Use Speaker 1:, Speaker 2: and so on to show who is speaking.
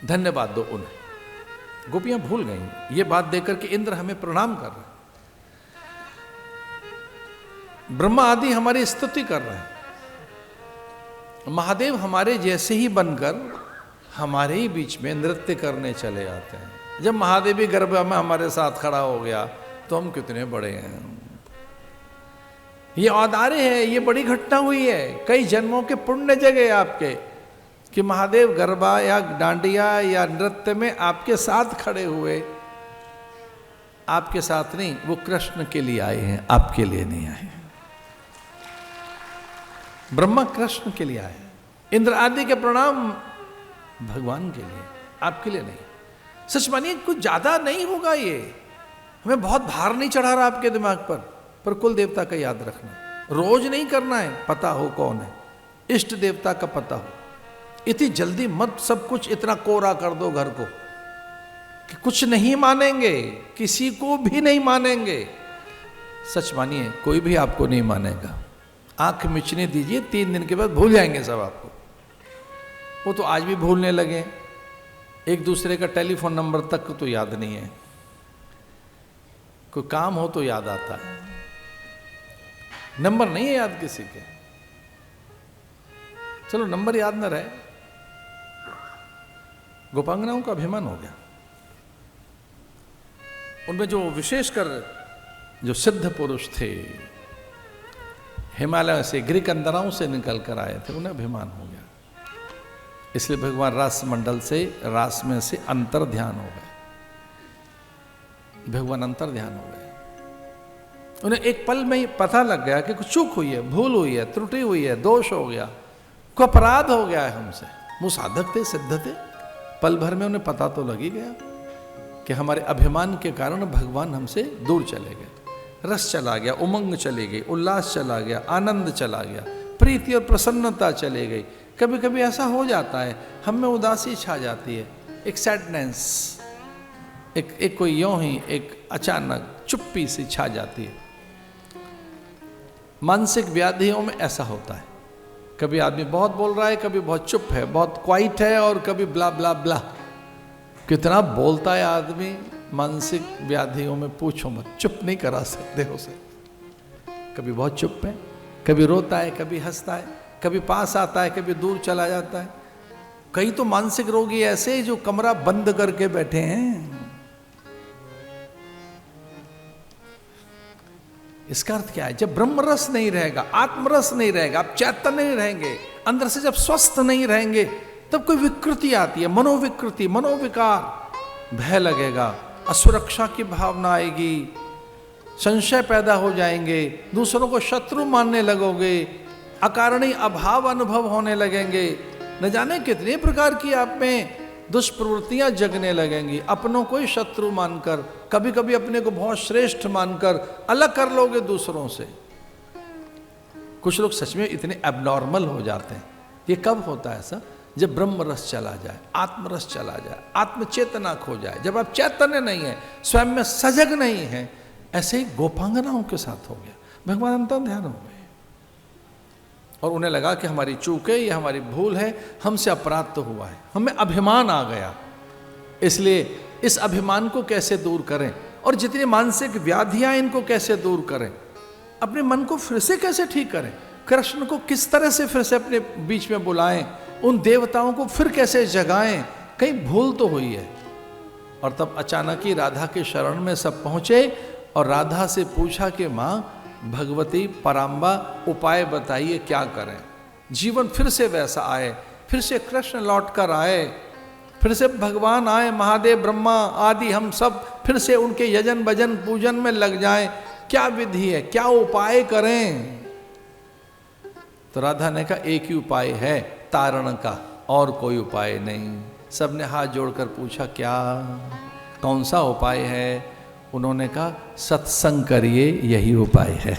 Speaker 1: धन्यवाद दो उन्हें। गोपियां भूल गई ये बात देकर कि इंद्र हमें प्रणाम कर रहे हैं, ब्रह्मा आदि हमारी स्तुति कर रहे हैं, महादेव हमारे जैसे ही बनकर हमारे ही बीच में नृत्य करने चले आते हैं। जब महादेव भी गर्भ में हमारे साथ खड़ा हो गया तो हम कितने बड़े हैं। ये औदार्य है, ये बड़ी घटना हुई है, कई जन्मों के पुण्य जगह आपके कि महादेव गरबा या डांडिया या नृत्य में आपके साथ खड़े हुए। आपके साथ नहीं, वो कृष्ण के लिए आए हैं, आपके लिए नहीं आए हैं। ब्रह्मा कृष्ण के लिए आए, इंद्र आदि के प्रणाम भगवान के लिए, आपके लिए नहीं। सच मानिए कुछ ज्यादा नहीं होगा, ये हमें बहुत भार नहीं चढ़ा रहा आपके दिमाग पर कुल देवता का याद रखना, रोज नहीं करना है, पता हो कौन है, इष्ट देवता का पता हो। इतनी जल्दी मत सब कुछ इतना कोरा कर दो घर को कि कुछ नहीं मानेंगे, किसी को भी नहीं मानेंगे। सच मानिए कोई भी आपको नहीं मानेगा। आंख मिचने दीजिए, 3 दिन के बाद भूल जाएंगे सब आपको। वो तो आज भी भूलने लगे, एक दूसरे का टेलीफोन नंबर तक तो याद नहीं है, कोई काम हो तो याद आता है, नंबर नहीं है याद किसी के। चलो नंबर याद न रहे, गोपांगनाओं का अभिमान हो गया। उनमें जो विशेषकर जो सिद्ध पुरुष थे, हिमालय से गिरिकंदराओं से निकल कर आए थे, उन्हें अभिमान हो गया। इसलिए भगवान रास मंडल से, रास में से अंतर ध्यान हो गए, भगवान अंतर ध्यान हो गए। उन्हें एक पल में ही पता लग गया कि कुछ चूक हुई है, भूल हुई है, त्रुटि हुई है, दोष हो गया, कोई अपराध हो गया है हमसे। वो साधक थे, सिद्ध थे, पल भर में उन्हें पता तो लग ही गया कि हमारे अभिमान के कारण भगवान हमसे दूर चले गए। रस चला गया, उमंग चली गई, उल्लास चला गया, आनंद चला गया, प्रीति और प्रसन्नता चली गई। कभी कभी ऐसा हो जाता है, हम में उदासी छा जाती है, एक सैडनेस, एक कोई यूं ही एक अचानक चुप्पी सी छा जाती है। मानसिक व्याधियों में ऐसा होता है, कभी आदमी बहुत बोल रहा है, कभी बहुत चुप है, बहुत क्वाइट है, और कभी ब्ला ब्ला ब्ला। कितना बोलता है आदमी, मानसिक व्याधियों में पूछो मत, चुप नहीं करा सकते उसे। कभी बहुत चुप है, कभी रोता है, कभी हंसता है, कभी पास आता है, कभी दूर चला जाता है। कई तो मानसिक रोगी ऐसे जो कमरा बंद करके बैठे हैं। इसका अर्थ क्या है? जब ब्रह्मरस नहीं रहेगा, आत्मरस नहीं रहेगा, आप चैतन्य नहीं रहेंगे, अंदर से जब स्वस्थ नहीं रहेंगे, तब कोई विकृति आती है, मनोविकृति, मनोविकार, भय लगेगा, असुरक्षा की भावना आएगी, संशय पैदा हो जाएंगे, दूसरों को शत्रु मानने लगोगे, अकारणीय अभाव अनुभव होने लगेंगे, न जाने कितने प्रकार की आप में दुष्प्रवृत्तियां जगने लगेंगी। अपनों को ही शत्रु मानकर, कभी कभी अपने को बहुत श्रेष्ठ मानकर अलग कर लोगे दूसरों से। कुछ लोग सच में इतने एबनॉर्मल हो जाते हैं। ये कब होता है ऐसा? जब ब्रह्म रस चला जाए, आत्मरस चला जाए, आत्मचेतना खो जाए, जब आप चैतन्य नहीं है, स्वयं में सजग नहीं है। ऐसे ही गोपांगनाओं के साथ हो गया, भगवान अंतर ध्यान हो गए और उन्हें लगा कि हमारी चूक है, ये हमारी भूल है, हमसे अपराध तो हुआ है, हमें अभिमान आ गया। इसलिए इस अभिमान को कैसे दूर करें, और जितनी मानसिक व्याधियां इनको कैसे दूर करें, अपने मन को फिर से कैसे ठीक करें, कृष्ण को किस तरह से फिर से अपने बीच में बुलाएं, उन देवताओं को फिर कैसे जगाएं। कहीं भूल तो हुई है। और तब अचानक ही राधा के शरण में सब पहुंचे और राधा से पूछा कि माँ भगवती पराम्बा, उपाय बताइए, क्या करें, जीवन फिर से वैसा आए, फिर से कृष्ण लौट कर आए, फिर से भगवान आए, महादेव ब्रह्मा आदि हम सब फिर से उनके यजन भजन पूजन में लग जाएं। क्या विधि है, क्या उपाय करें? तो राधा ने कहा एक ही उपाय है, तारण का, और कोई उपाय नहीं। सबने हाथ जोड़कर पूछा क्या, कौन सा उपाय है? उन्होंने कहा सत्संग करिए, यही उपाय है।